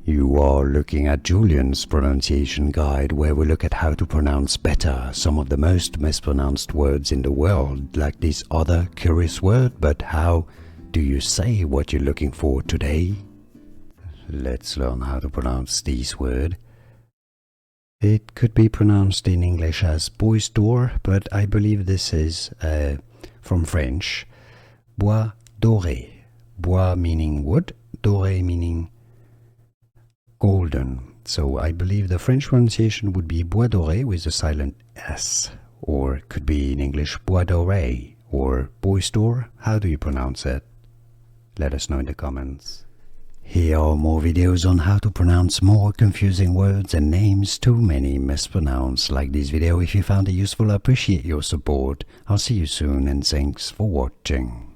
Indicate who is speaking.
Speaker 1: You are looking at Julian's pronunciation guide, where we look at how to pronounce better some of the most mispronounced words in the world, like this other curious word. But how do you say what you're looking for today? Let's learn how to pronounce this word. It could be pronounced in English as Boisdore, but I believe this is from French. Boisdore. Bois meaning wood, doré meaning golden. So I believe the French pronunciation would be Boisdore with a silent S, or it could be in English Boisdore or Boisdore. How do you pronounce it? Let us know in the comments. Here are more videos on how to pronounce more confusing words and names too many mispronounced. Like this video if you found it useful. I appreciate your support. I'll see you soon and thanks for watching.